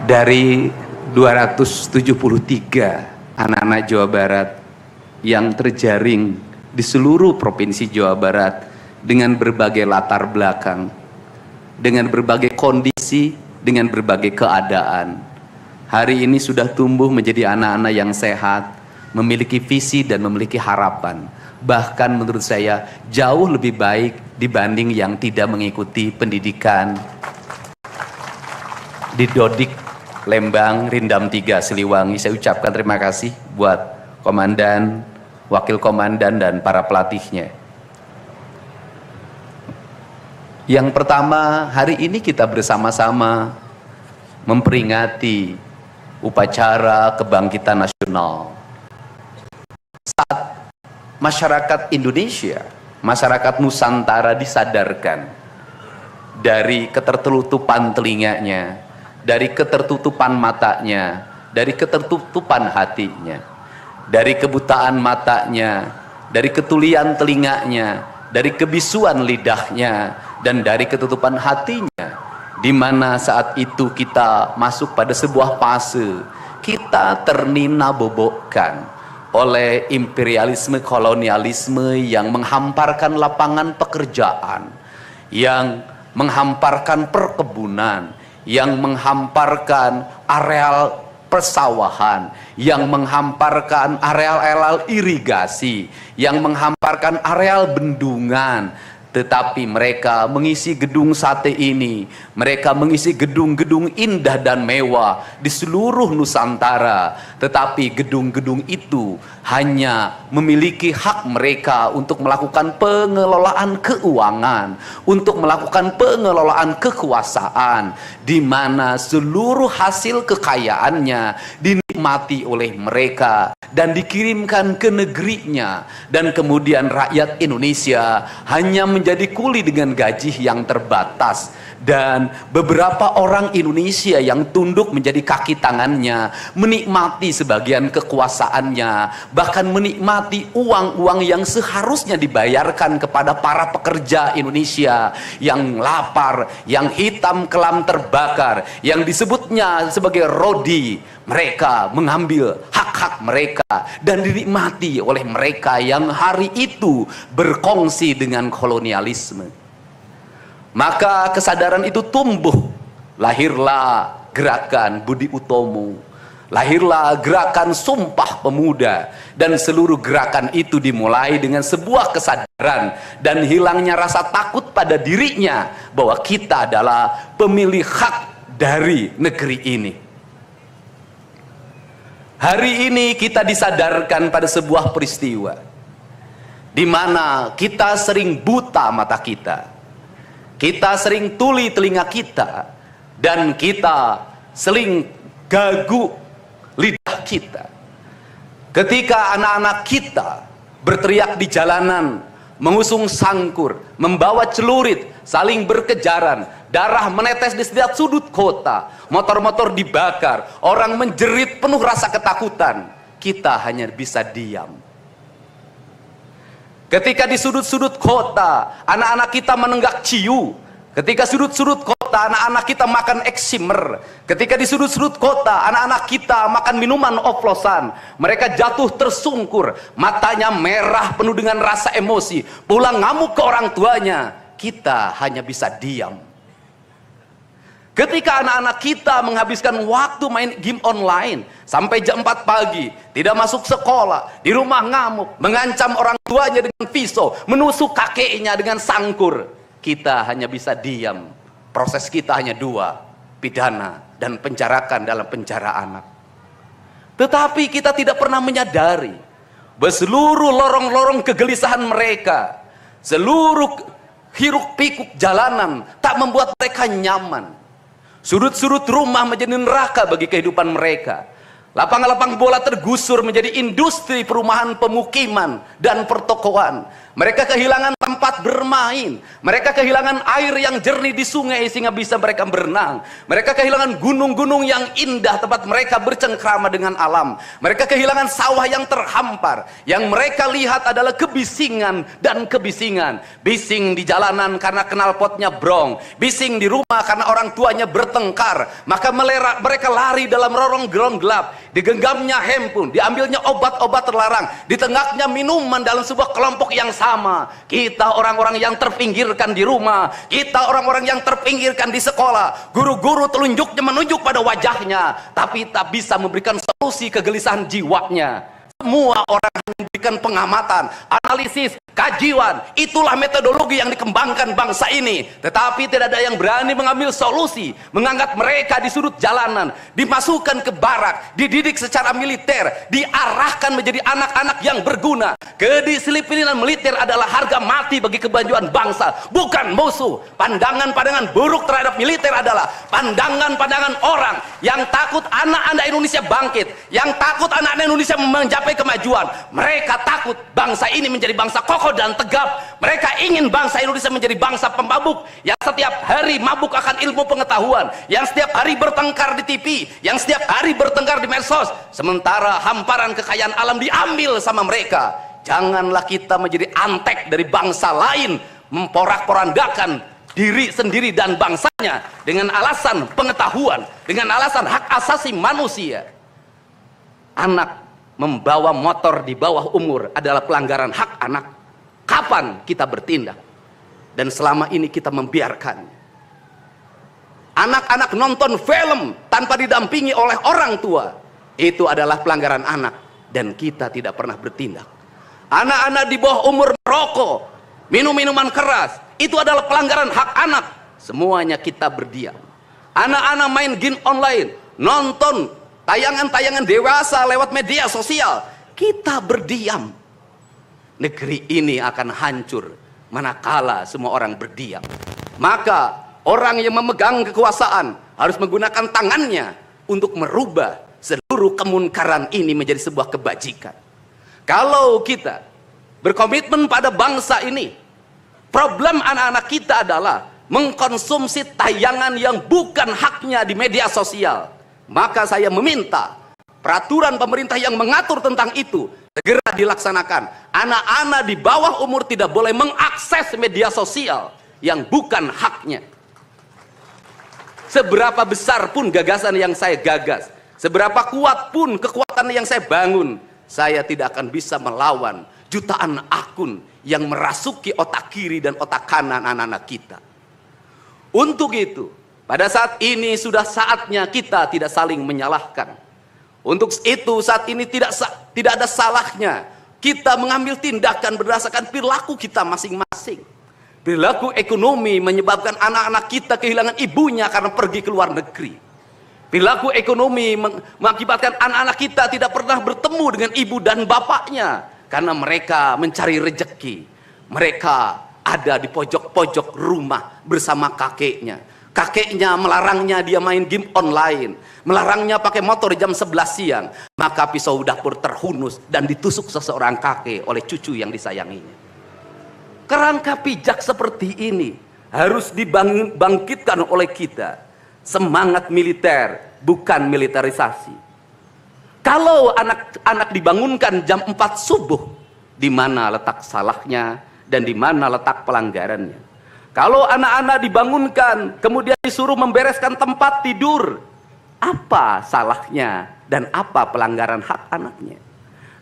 Dari 273 anak-anak Jawa Barat yang terjaring di seluruh provinsi Jawa Barat dengan berbagai latar belakang, dengan berbagai kondisi, dengan berbagai keadaan, hari ini sudah tumbuh menjadi anak-anak yang sehat, memiliki visi dan memiliki harapan. Bahkan menurut saya jauh lebih baik dibanding yang tidak mengikuti pendidikan di Dodik, Lembang, Rindam 3, Siliwangi. Saya ucapkan terima kasih buat komandan, wakil komandan, dan para pelatihnya. Yang pertama, hari ini kita bersama-sama memperingati upacara kebangkitan nasional. Saat masyarakat Indonesia, masyarakat Nusantara disadarkan dari ketertutupan telinganya, dari ketertutupan matanya, dari ketertutupan hatinya, dari kebutaan matanya, dari ketulian telinganya, dari kebisuan lidahnya, dan dari ketutupan hatinya, di mana saat itu kita masuk pada sebuah fase kita ternina bobokkan oleh imperialisme kolonialisme yang menghamparkan lapangan pekerjaan, yang menghamparkan perkebunan, yang menghamparkan areal persawahan, yang menghamparkan areal-areal irigasi, yang menghamparkan areal bendungan. Tetapi mereka mengisi gedung sate ini, mereka mengisi gedung-gedung indah dan mewah di seluruh Nusantara. Tetapi gedung-gedung itu hanya memiliki hak mereka untuk melakukan pengelolaan keuangan, untuk melakukan pengelolaan kekuasaan, di mana seluruh hasil kekayaannya dinikmati oleh mereka dan dikirimkan ke negerinya, dan kemudian rakyat Indonesia hanya menjadi kuli dengan gaji yang terbatas, dan beberapa orang Indonesia yang tunduk menjadi kaki tangannya menikmati sebagian kekuasaannya, bahkan menikmati uang-uang yang seharusnya dibayarkan kepada para pekerja Indonesia yang lapar, yang hitam kelam terbakar, yang disebutnya sebagai rodi. Mereka mengambil hak-hak mereka dan dinikmati oleh mereka yang hari itu berkongsi dengan kolonialisme. Maka kesadaran itu tumbuh, lahirlah gerakan Budi Utomo, lahirlah gerakan Sumpah Pemuda, dan seluruh gerakan itu dimulai dengan sebuah kesadaran dan hilangnya rasa takut pada dirinya bahwa kita adalah pemilik hak dari negeri ini. Hari ini kita disadarkan pada sebuah peristiwa di mana kita sering buta mata kita, kita sering tuli telinga kita, dan kita sering gagu lidah kita. Ketika anak-anak kita berteriak di jalanan, mengusung sangkur, membawa celurit, saling berkejaran, darah menetes di setiap sudut kota, motor-motor dibakar, orang menjerit penuh rasa ketakutan, kita hanya bisa diam. Ketika di sudut-sudut kota anak-anak kita menenggak ciu, ketika sudut-sudut kota anak-anak kita makan eksimer, ketika di sudut-sudut kota anak-anak kita makan minuman oplosan, mereka jatuh tersungkur, matanya merah penuh dengan rasa emosi, pulang ngamuk ke orang tuanya, kita hanya bisa diam. Ketika anak-anak kita menghabiskan waktu main game online sampai jam 4 pagi, tidak masuk sekolah, di rumah ngamuk, mengancam orang tuanya dengan pisau, menusuk kakeknya dengan sangkur, kita hanya bisa diam. Proses kita hanya dua, pidana dan penjarakan dalam penjara anak. Tetapi kita tidak pernah menyadari bahwa seluruh lorong-lorong kegelisahan mereka, seluruh hiruk pikuk jalanan tak membuat mereka nyaman. Sudut-sudut rumah menjadi neraka bagi kehidupan mereka. Lapang-lapang bola tergusur menjadi industri perumahan, pemukiman, dan pertokoan. Mereka kehilangan tempat bermain. Mereka kehilangan air yang jernih di sungai sehingga bisa mereka berenang. Mereka kehilangan gunung-gunung yang indah tempat mereka bercengkrama dengan alam. Mereka kehilangan sawah yang terhampar. Yang mereka lihat adalah kebisingan dan kebisingan. Bising di jalanan karena knalpotnya brong. Bising di rumah karena orang tuanya bertengkar. Maka mereka lari dalam lorong-lorong gelap. Digenggamnya handphone, diambilnya obat-obat terlarang, ditengahnya minuman dalam sebuah kelompok yang sama. Kita orang-orang yang terpinggirkan di rumah, kita orang-orang yang terpinggirkan di sekolah. Guru-guru telunjuknya menunjuk pada wajahnya, tapi tak bisa memberikan solusi kegelisahan jiwanya. Semua orang memberikan pengamatan, analisis, kajian. Itulah metodologi yang dikembangkan bangsa ini. Tetapi tidak ada yang berani mengambil solusi, mengangkat mereka di sudut jalanan, dimasukkan ke barak, dididik secara militer, diarahkan menjadi anak-anak yang berguna. Kedisiplinan militer adalah harga mati bagi kemajuan bangsa, bukan musuh. Pandangan-pandangan buruk terhadap militer adalah pandangan-pandangan orang yang takut anak-anak Indonesia bangkit, yang takut anak-anak Indonesia mencapai kemajuan. Mereka takut bangsa ini menjadi bangsa kokoh dan tegap. Mereka ingin bangsa Indonesia menjadi bangsa pemabuk yang setiap hari mabuk akan ilmu pengetahuan, yang setiap hari bertengkar di TV, yang setiap hari bertengkar di medsos, sementara hamparan kekayaan alam diambil sama mereka. Janganlah kita menjadi antek dari bangsa lain, memporak-porandakan diri sendiri dan bangsanya dengan alasan pengetahuan, dengan alasan hak asasi manusia. Anak membawa motor di bawah umur adalah pelanggaran hak anak. Kapan kita bertindak? Dan selama ini kita membiarkannya. Anak-anak nonton film tanpa didampingi oleh orang tua, itu adalah pelanggaran anak, dan kita tidak pernah bertindak. Anak-anak di bawah umur merokok, minum minuman keras, itu adalah pelanggaran hak anak. Semuanya kita berdiam. Anak-anak main game online, nonton tayangan-tayangan dewasa lewat media sosial, kita berdiam. Negeri ini akan hancur manakala semua orang berdiam. Maka orang yang memegang kekuasaan harus menggunakan tangannya untuk merubah seluruh kemunkaran ini menjadi sebuah kebajikan. Kalau kita berkomitmen pada bangsa ini, problem anak-anak kita adalah mengkonsumsi tayangan yang bukan haknya di media sosial. Maka saya meminta peraturan pemerintah yang mengatur tentang itu segera dilaksanakan. Anak-anak di bawah umur tidak boleh mengakses media sosial yang bukan haknya. Seberapa besar pun gagasan yang saya gagas, seberapa kuat pun kekuatan yang saya bangun, saya tidak akan bisa melawan jutaan akun yang merasuki otak kiri dan otak kanan anak-anak kita. Untuk itu, pada saat ini sudah saatnya kita tidak saling menyalahkan. Untuk itu saat ini tidak ada salahnya kita mengambil tindakan berdasarkan perilaku kita masing-masing. Perilaku ekonomi menyebabkan anak-anak kita kehilangan ibunya karena pergi ke luar negeri. Perilaku ekonomi mengakibatkan anak-anak kita tidak pernah bertemu dengan ibu dan bapaknya karena mereka mencari rejeki. Mereka ada di pojok-pojok rumah bersama kakeknya. Kakeknya melarangnya dia main game online, melarangnya pakai motor jam 11 siang. Maka pisau dapur terhunus dan ditusuk seseorang kakek oleh cucu yang disayanginya. Kerangka pijak seperti ini harus dibangkitkan oleh kita. Semangat militer, bukan militerisasi. Kalau anak-anak dibangunkan jam 4 subuh, di mana letak salahnya dan di mana letak pelanggarannya? Kalau anak-anak dibangunkan, kemudian disuruh membereskan tempat tidur, apa salahnya dan apa pelanggaran hak anaknya?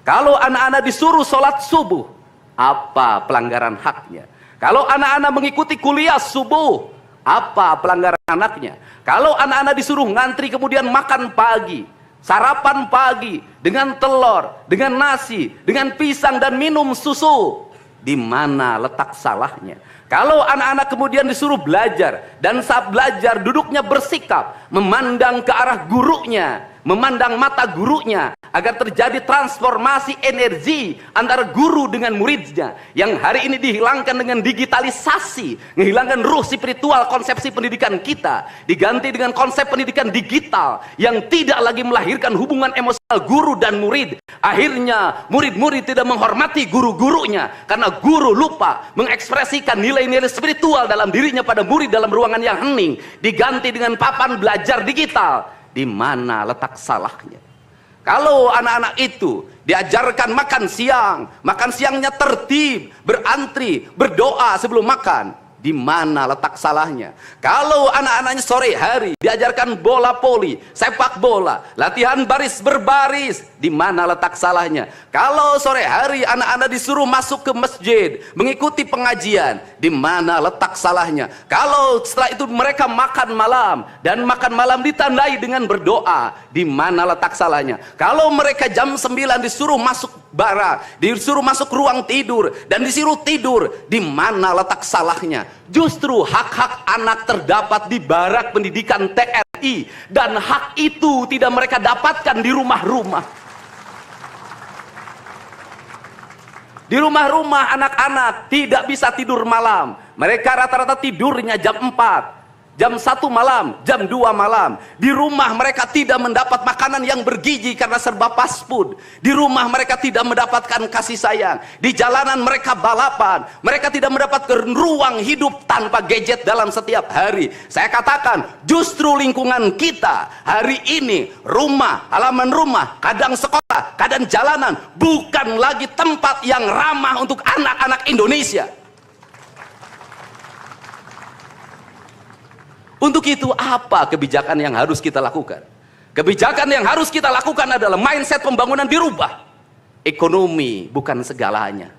Kalau anak-anak disuruh sholat subuh, apa pelanggaran haknya? Kalau anak-anak mengikuti kuliah subuh, apa pelanggaran anaknya? Kalau anak-anak disuruh ngantri kemudian makan pagi, sarapan pagi dengan telur, dengan nasi, dengan pisang dan minum susu, di mana letak salahnya? Kalau anak-anak kemudian disuruh belajar, dan saat belajar duduknya bersikap, memandang ke arah gurunya, memandang mata gurunya, agar terjadi transformasi energi antara guru dengan muridnya, yang hari ini dihilangkan dengan digitalisasi, menghilangkan ruh spiritual konsepsi pendidikan kita, diganti dengan konsep pendidikan digital yang tidak lagi melahirkan hubungan emosional guru dan murid. Akhirnya murid-murid tidak menghormati guru-gurunya karena guru lupa mengekspresikan nilai-nilai spiritual dalam dirinya pada murid dalam ruangan yang hening, diganti dengan papan belajar digital. Di mana letak salahnya? Kalau anak-anak itu diajarkan makan siangnya tertib, berantri, berdoa sebelum makan, di mana letak salahnya? Kalau anak-anaknya sore hari diajarkan bola voli, sepak bola, latihan baris berbaris, di mana letak salahnya? Kalau sore hari anak-anak disuruh masuk ke masjid, mengikuti pengajian, di mana letak salahnya? Kalau setelah itu mereka makan malam, dan makan malam ditandai dengan berdoa, di mana letak salahnya? Kalau mereka jam 9 disuruh masuk barak, disuruh masuk ruang tidur, dan disuruh tidur, di mana letak salahnya? Justru hak-hak anak terdapat di barak pendidikan TNI, dan hak itu tidak mereka dapatkan di rumah-rumah. Di rumah-rumah anak-anak tidak bisa tidur malam. Mereka rata-rata tidurnya jam 4, jam 1 malam, jam 2 malam. Di rumah mereka tidak mendapat makanan yang bergizi karena serba fast food. Di rumah mereka tidak mendapatkan kasih sayang. Di jalanan mereka balapan. Mereka tidak mendapatkan ruang hidup tanpa gadget dalam setiap hari. Saya katakan, justru lingkungan kita hari ini, rumah, halaman rumah, kadang sekolah, kadang jalanan, bukan lagi tempat yang ramah untuk anak-anak Indonesia. Untuk itu apa kebijakan yang harus kita lakukan? Kebijakan yang harus kita lakukan adalah mindset pembangunan dirubah. Ekonomi bukan segalanya.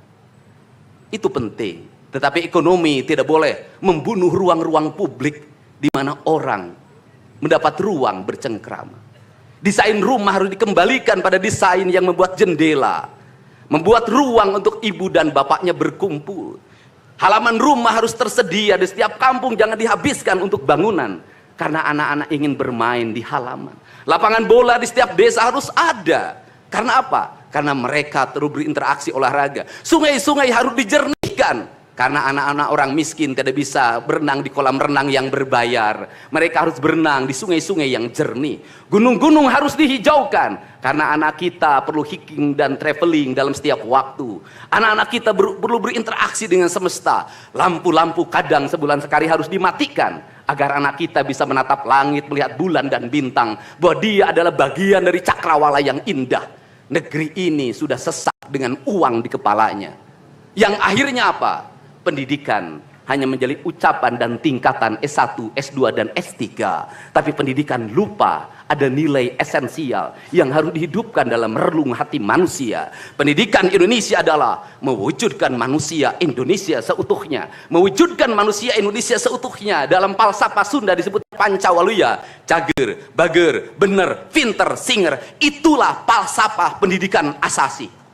Itu penting. Tetapi ekonomi tidak boleh membunuh ruang-ruang publik di mana orang mendapat ruang bercengkrama. Desain rumah harus dikembalikan pada desain yang membuat jendela, membuat ruang untuk ibu dan bapaknya berkumpul. Halaman rumah harus tersedia di setiap kampung, jangan dihabiskan untuk bangunan, karena anak-anak ingin bermain di halaman. Lapangan bola di setiap desa harus ada. Karena apa? Karena mereka terus berinteraksi olahraga. Sungai-sungai harus dijernihkan, karena anak-anak orang miskin tidak bisa berenang di kolam renang yang berbayar. Mereka harus berenang di sungai-sungai yang jernih. Gunung-gunung harus dihijaukan, karena anak kita perlu hiking dan traveling dalam setiap waktu. Anak-anak kita perlu berinteraksi dengan semesta. Lampu-lampu kadang sebulan sekali harus dimatikan, agar anak kita bisa menatap langit, melihat bulan dan bintang, bahwa dia adalah bagian dari cakrawala yang indah. Negeri ini sudah sesak dengan uang di kepalanya. Yang akhirnya apa? Pendidikan hanya menjadi ucapan dan tingkatan S1, S2, dan S3. Tapi pendidikan lupa ada nilai esensial yang harus dihidupkan dalam relung hati manusia. Pendidikan Indonesia adalah mewujudkan manusia Indonesia seutuhnya. Mewujudkan manusia Indonesia seutuhnya dalam falsafah Sunda disebut Pancawaluya. Cager, bager, bener, pinter, singer. Itulah falsafah pendidikan asasi.